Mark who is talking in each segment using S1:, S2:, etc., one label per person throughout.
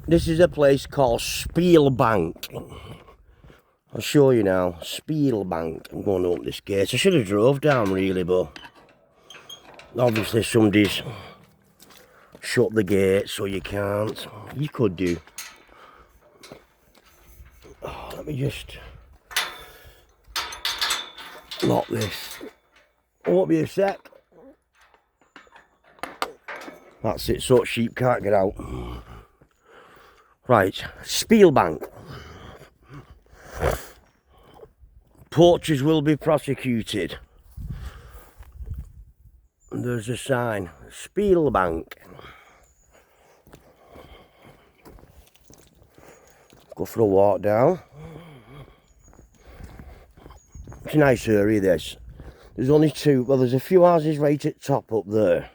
S1: This is a place called SPEEL Bank. I'll show you now. SPEEL Bank. I'm going to open this gate. I should have drove down really, but obviously somebody's shut the gate so you can't. You could do. Oh, let me just lock this. Won't be a sec. That's it, so sheep can't get out. Right, SPEEL Bank. Poachers will be prosecuted. And there's a sign, SPEEL Bank. Go for a walk down. It's a nice area, this. There's only two, well, there's a few houses right at top up there.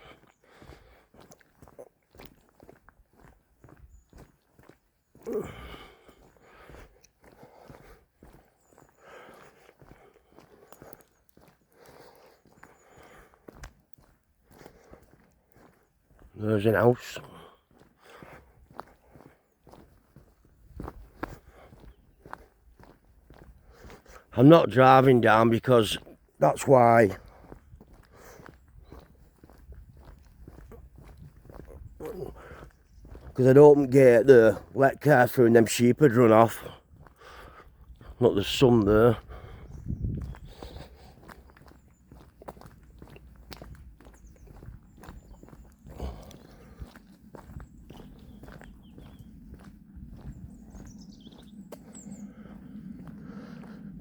S1: There's an house. I'm not driving down because that's why. Because I'd open gate there, let car through and them sheep would run off. Look, there's some there.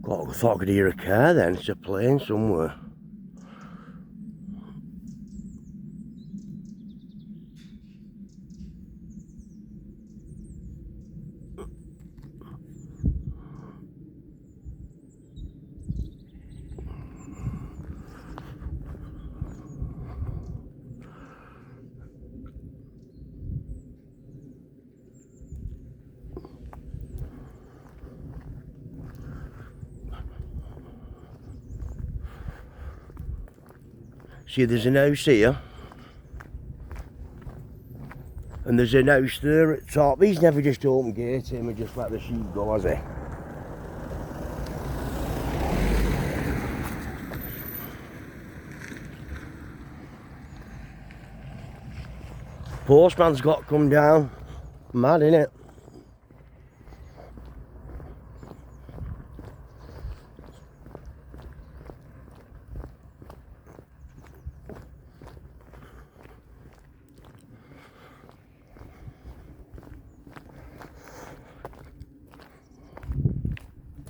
S1: God, I thought I could hear a car then. It's a plane somewhere. See, there's an house here. And there's an house there at top. He's never just opened gate him and just let the sheep go, has he? Postman's got to come down. Mad, innit?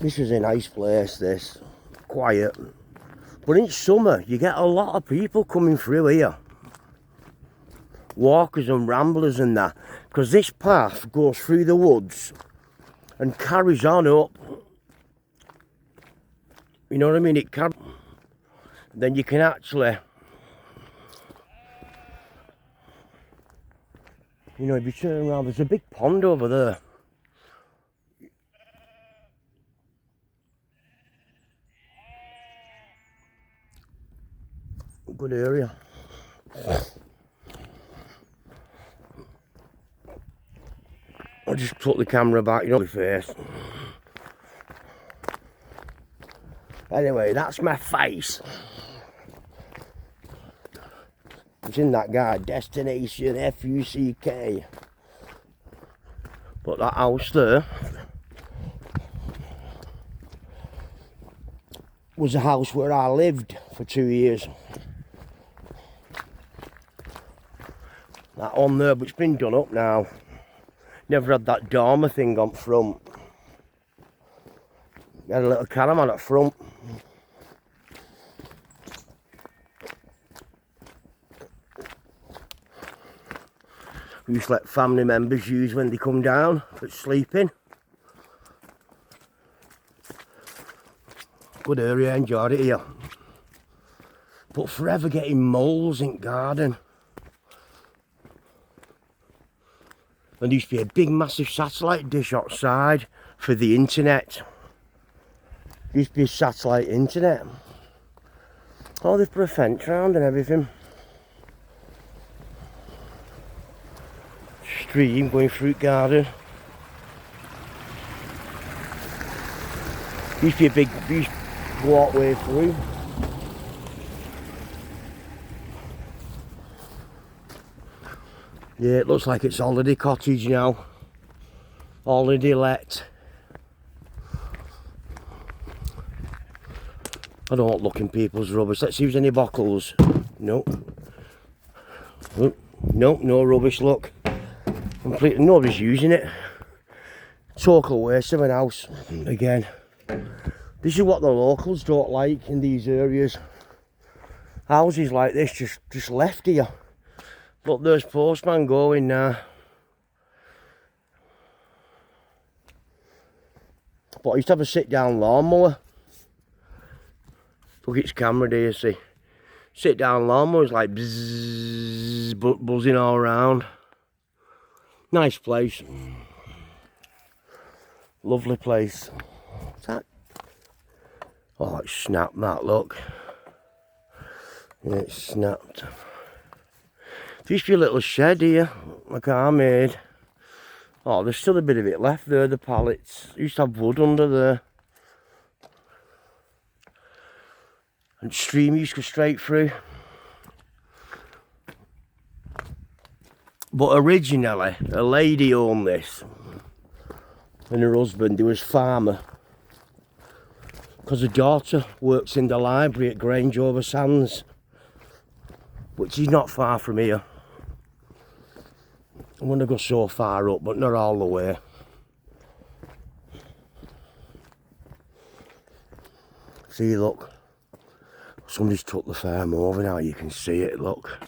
S1: This is a nice place, this. Quiet. But in summer, you get a lot of people coming through here. Walkers and ramblers and that. Because this path goes through the woods and carries on up. You know what I mean? It can. Then you can actually, you know, if you turn around, there's a big pond over there. Good area. I'll just put the camera back, you know, my face. Anyway, that's my face. It's in that guide, destination FUCK. But that house there was a house where I lived for 2 years. That on there, but it's been done up now. Never had that dormer thing on front. Had a little caravan at front. We used to let family members use when they come down for sleeping. Good area, enjoyed it here. But forever getting moles in garden. And there used to be a big massive satellite dish outside for the internet. There used to be a satellite internet. Oh, they've put a fence round and everything. stream going fruit garden. Used to be a big walkway through. Yeah, it looks like it's holiday cottage now. Holiday let. I don't look in people's rubbish. Let's see if there's any bottles. No. Oh, no rubbish, look. Completely, nobody's using it. Total waste of an house. Again. This is what the locals don't like in these areas. Houses like this just left here. Look, there's postman going now. But I used to have a sit-down lawnmower. Look, it's camera there, see. Sit-down lawnmower's like bzzz, buzzing all around. Nice place. Lovely place. What's that? Oh, it snapped that, look. Yeah, it snapped. There used to be a little shed here, like I made. Oh, there's still a bit of it left there, the pallets. Used to have wood under there. And stream used to go straight through. But originally, a lady owned this. And her husband, who was farmer. Because her daughter works in the library at Grange over Sands. Which is not far from here. I want to go so far up, but not all the way. See, look. Somebody's took the farm over now, you can see it, look.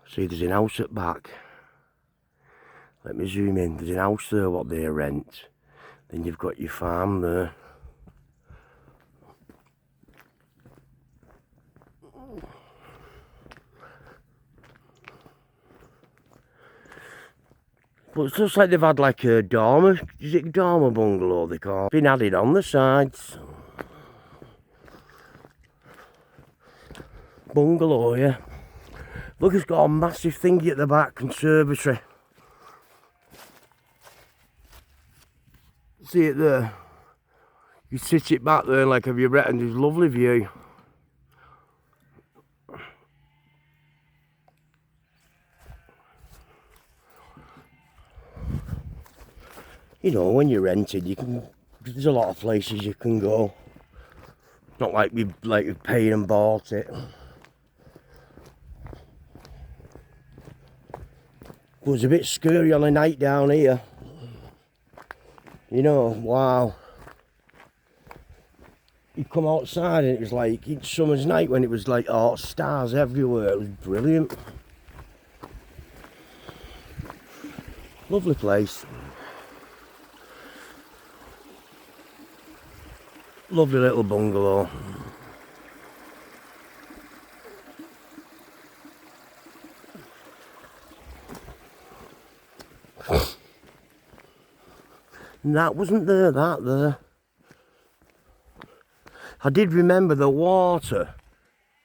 S1: See, there's an house at back. Let me zoom in. There's an house there, what they rent. Then you've got your farm there. But it's just like they've had like a dormer. Is it a dormer bungalow they call it? Been added on the sides. Bungalow, yeah. Look, it's got a massive thingy at the back, conservatory. See it there? You sit it back there like have you read, there's a lovely view. You know, when you're renting, you can. There's a lot of places you can go. Not like we've paid and bought it. It was a bit scary on a night down here. You know, wow. You come outside and it was like each summer's night when it was like stars everywhere. It was brilliant. Lovely place. Lovely little bungalow. And that wasn't there, that there. I did remember the water.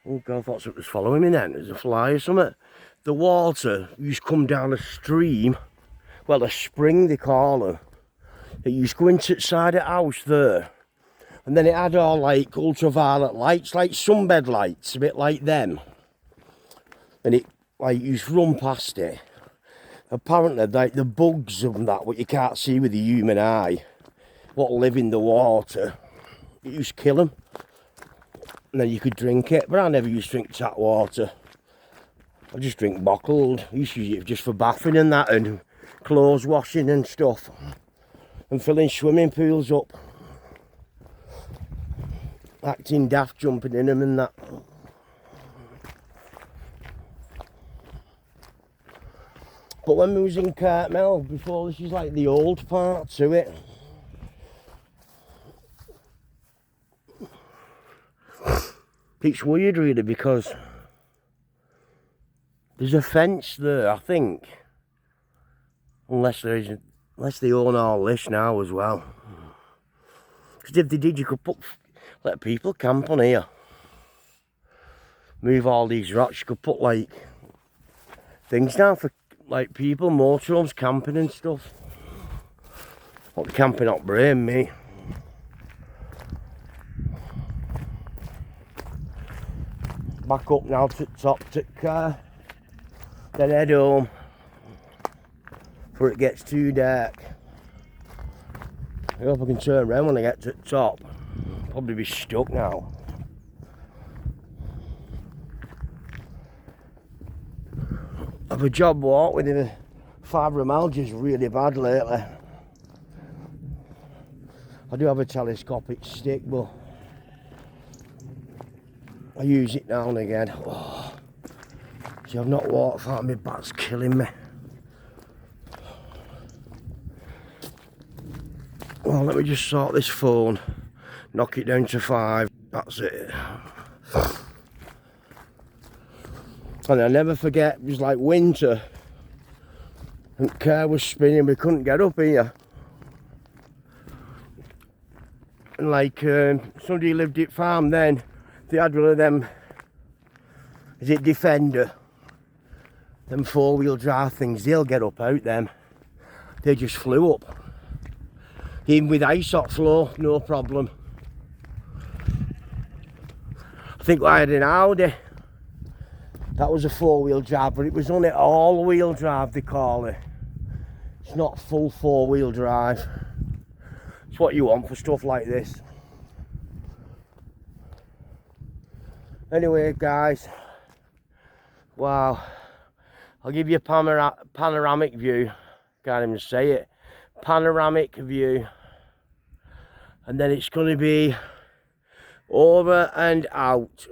S1: Oh God, I thought something was following me then. There's a fly or something. The water used to come down a stream. Well, a spring they call it. It used to go into the side of the house there. And then it had all like ultraviolet lights, like sunbed lights, a bit like them. And it like used to run past it. Apparently like the bugs and that, what you can't see with the human eye, what live in the water, it used to kill them. And then you could drink it, but I never used to drink tap water. I just drink bottled. I used to use it just for bathing and that, and clothes washing and stuff. And filling swimming pools up. Acting daft, jumping in them and that. But when we was in Cartmel before, this is like the old part to it. It's weird really because there's a fence there, I think. Unless they own all this now as well. Because if they did, you could let people camp on here. Move all these rocks, you could put like things down for like people, motorhomes, camping and stuff. Not camping up brain, me. Back up now to the top to the car. Then head home before it gets too dark. I hope I can turn around when I get to the top. Probably be stuck now. I've a job walk with the fibromyalgia really bad lately. I do have a telescopic stick, but I use it now and again. Oh, see, I've not walked far, my back's killing me. Well, let me just sort this phone, knock it down to 5, that's it. And I never forget, it was like winter, and the car was spinning, we couldn't get up here. And like, somebody lived at farm then, they had one of them, is it Defender? Them 4-wheel drive things, they'll get up out them. They just flew up. Even with ISOT flow, no problem. I think I had an Audi. That was a 4-wheel drive, but it was only all-wheel drive, they call it. It's not full 4-wheel drive. It's what you want for stuff like this. Anyway, guys, wow. I'll give you a panoramic view. Can't even say it. Panoramic view. And then it's going to be over and out.